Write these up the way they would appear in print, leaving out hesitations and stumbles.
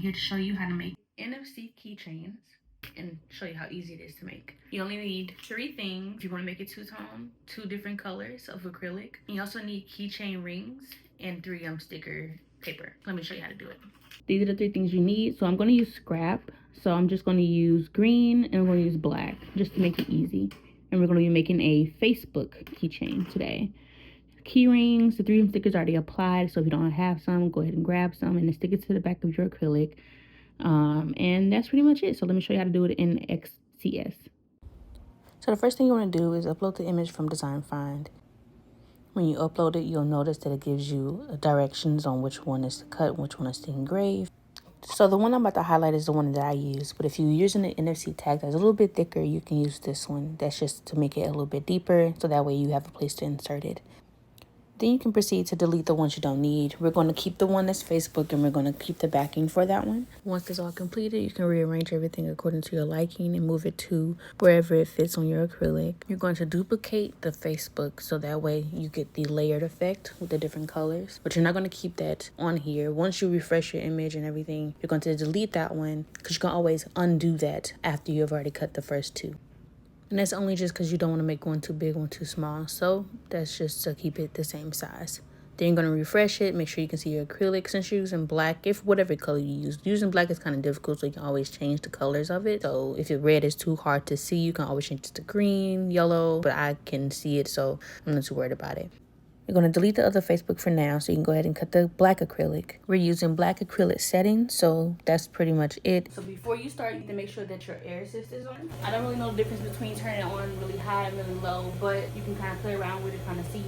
here to show you how to make NFC keychains and show you how easy it is to make. You only need 3 things if you want to make it two-tone, 2 different colors of acrylic. You also need keychain rings and 3 sticker paper. Let me show you how to do it. These are the 3 things you need. So I'm going to use scrap. So I'm just going to use green and I'm going to use black just to make it easy. And we're going to be making a Facebook keychain today. Key rings, the 3 stickers already applied, so if you don't have some, go ahead and grab some and then stick it to the back of your acrylic. And that's pretty much it. So let me show you how to do it in XCS. So the first thing you want to do is upload the image from Design Find. When you upload it, you'll notice that it gives you directions on which one is to cut and which one is to engrave. So the one I'm about to highlight is the one that I use, but if you're using the NFC tag that's a little bit thicker, you can use this one. That's just to make it a little bit deeper, so that way you have a place to insert it. Then you can proceed to delete the ones you don't need. We're going to keep the one that's Facebook and we're going to keep the backing for that one. Once it's all completed, you can rearrange everything according to your liking and move it to wherever it fits on your acrylic. You're going to duplicate the Facebook so that way you get the layered effect with the different colors. But you're not going to keep that on here. Once you refresh your image and everything, you're going to delete that one because you can always undo that after you've already cut the first 2. And that's only just because you don't want to make one too big, one too small. So that's just to keep it the same size. Then you're going to refresh it. Make sure you can see your acrylic. Since you're using black, if whatever color you use. Using black is kind of difficult, so you can always change the colors of it. So if your red is too hard to see, you can always change it to green, yellow. But I can see it, so I'm not too worried about it. You're going to delete the other Facebook for now, so you can go ahead and cut the black acrylic. We're using black acrylic setting, so that's pretty much it. So before you start, you need to make sure that your air assist is on. I don't really know the difference between turning it on really high and really low, but you can kind of play around with it, kind of see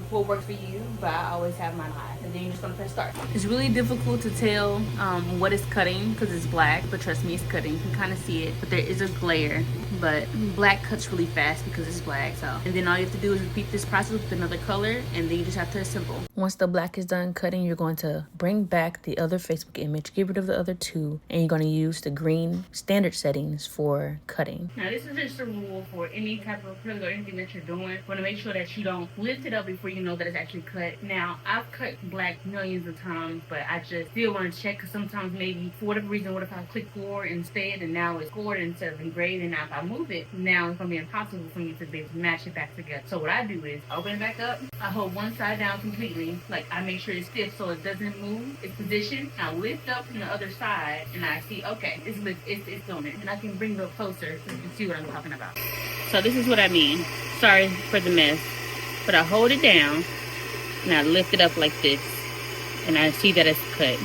what works for you, but I always have mine high. And then you're just going to press start. It's really difficult to tell what it's cutting because it's black, but trust me, it's cutting. You can kind of see it, but there is a glare. But black cuts really fast because it's black. So, and then all you have to do is repeat this process with another color, and then you just have to assemble. Once the black is done cutting, you're going to bring back the other Facebook image, get rid of the other 2, and you're going to use the green standard settings for cutting. Now this is just a rule for any type of acrylic or anything that you're doing. You want to make sure that you don't lift it up before you know that it's actually cut. Now I've cut black millions of times, but I just still want to check because sometimes maybe for whatever reason, what if I click forward instead and now it's scored instead of engraved, and now if I move it, now it's going to be impossible for me to be able to match it back together. So what I do is open it back up. I hold one side down completely, like I make sure it's stiff so it doesn't move. It's positioned. I lift up from the other side and I see, okay, it's doing it. And I can bring it up closer so you can see what I'm talking about. So this is what I mean. Sorry for the mess, but I hold it down and I lift it up like this and I see that it's cut.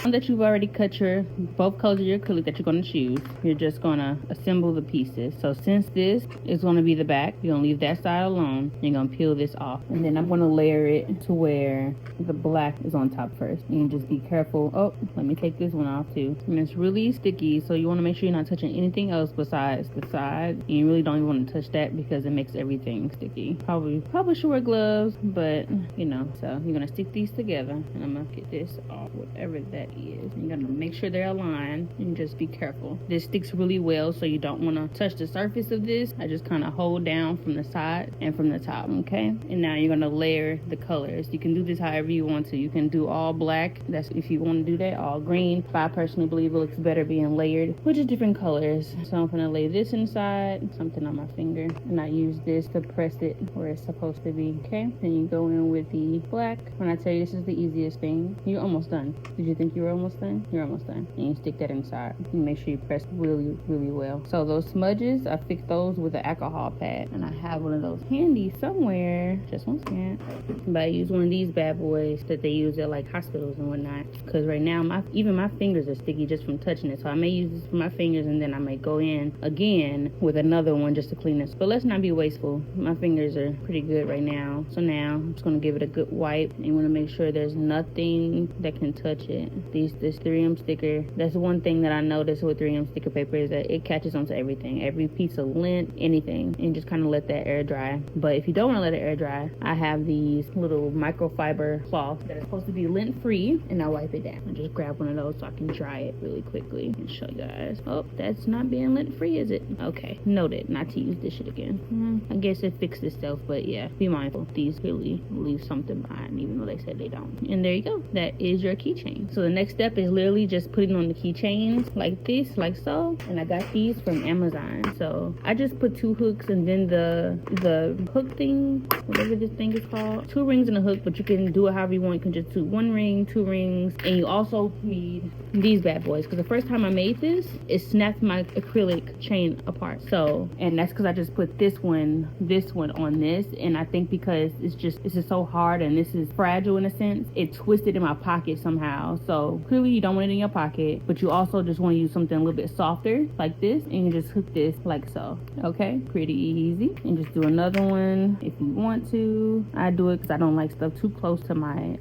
Now that you've already cut your both colors of your acrylic that you're going to choose, you're just going to assemble the pieces. So since this is going to be the back, you're going to leave that side alone. You're going to peel this off. And then I'm going to layer it to where the black is on top first. And just be careful. Oh, let me take this one off too. And it's really sticky, so you want to make sure you're not touching anything else besides the side. And you really don't even want to touch that because it makes everything sticky. Probably should wear gloves, but you know. So you're going to stick these together. And I'm going to get this off, whatever that is. You're gonna make sure they're aligned and just be careful. This sticks really well, so you don't want to touch the surface of this. I just kind of hold down from the side and from the top, okay? And now you're gonna layer the colors. You can do this however you want to. You can do all black, that's if you want to do that, all green. But I personally believe it looks better being layered with just different colors. So I'm gonna lay this inside, something on my finger, and I use this to press it where it's supposed to be, okay? Then you go in with the black. When I tell you this is the easiest thing, you're almost done. Did you think you were almost done? You're almost done. And you stick that inside. And make sure you press really, really well. So those smudges, I fixed those with an alcohol pad. And I have one of those handy somewhere. Just one second. But I use one of these bad boys that they use at like hospitals and whatnot. Because right now, even my fingers are sticky just from touching it. So I may use this for my fingers and then I may go in again with another one just to clean this. But let's not be wasteful. My fingers are pretty good right now. So now I'm just going to give it a good wipe. And you want to make sure there's nothing that can touch it. This 3M sticker, that's one thing that I noticed with 3M sticker paper is that it catches onto everything, every piece of lint, anything, and just kind of let that air dry. But if you don't want to let it air dry, I have these little microfiber cloth that is supposed to be lint free, and I wipe it down. I just grab one of those so I can dry it really quickly and show you guys. Oh, that's not being lint free, is it? Okay, noted not to use this shit again. I guess it fixed itself, but yeah, be mindful. These really leave something behind, even though they said they don't. And there you go. That is your keychain. So the next step is literally just putting on the keychains like this, like so. And I got these from Amazon. So I just put 2 hooks and then the hook thing, whatever this thing is called, 2 rings and a hook, but you can do it however you want. You can just do 1 ring, 2 rings, and you also need these bad boys, because the first time I made this, it snapped my acrylic chain apart. So, and that's because I just put this one on this, and I think because this is so hard and this is fragile in a sense, it twisted in my pocket somehow. So clearly you don't want it in your pocket, but you also just want to use something a little bit softer like this, and you just hook this like so. Okay, pretty easy. And just do another one if you want to. I do it because I don't like stuff too close to my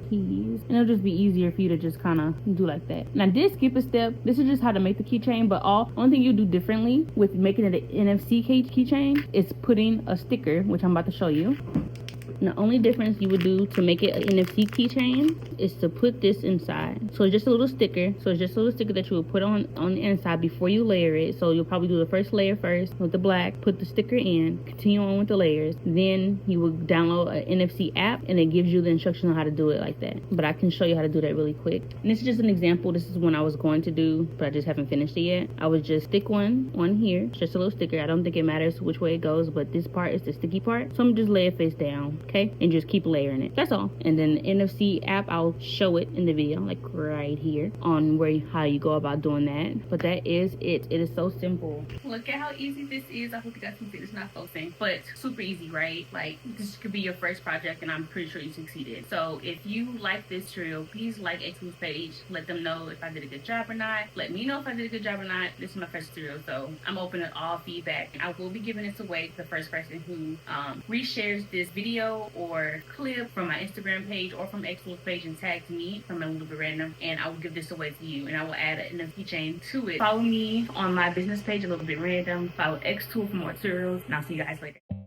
keys, and it'll just be easier for you to just kind of do like that. And I did skip a step. This is just how to make the keychain, but only thing you do differently with making it an NFC keychain is putting a sticker, which I'm about to show you. And the only difference you would do to make it an NFC keychain is to put this inside. So it's just a little sticker. So it's just a little sticker that you would put on the inside before you layer it. So you'll probably do the first layer first with the black, put the sticker in, continue on with the layers. Then you will download an NFC app, and it gives you the instructions on how to do it like that. But I can show you how to do that really quick. And this is just an example. This is one I was going to do, but I just haven't finished it yet. I would just stick one on here, just a little sticker. I don't think it matters which way it goes, but this part is the sticky part. So I'm just lay it face down. Okay, and just keep layering it. That's all. And then the NFC app, I'll show it in the video, like right here, on how you go about doing that. But that is it. It is so simple. Look at how easy this is. I hope you guys can see it's not focusing, but super easy, right? Like, this could be your first project, and I'm pretty sure you succeeded. So if you like this tutorial, please like xTool's page. Let them know if I did a good job or not. Let me know if I did a good job or not. This is my first tutorial, so I'm open to all feedback. I will be giving this away to the first person who reshares this video or clip from my Instagram page or from xTool's page and tags me from a little bit random, and I will give this away to you, and I will add an NFT chain to it. Follow me on my business page, a little bit random. Follow xTool for more tutorials, and I'll see you guys later.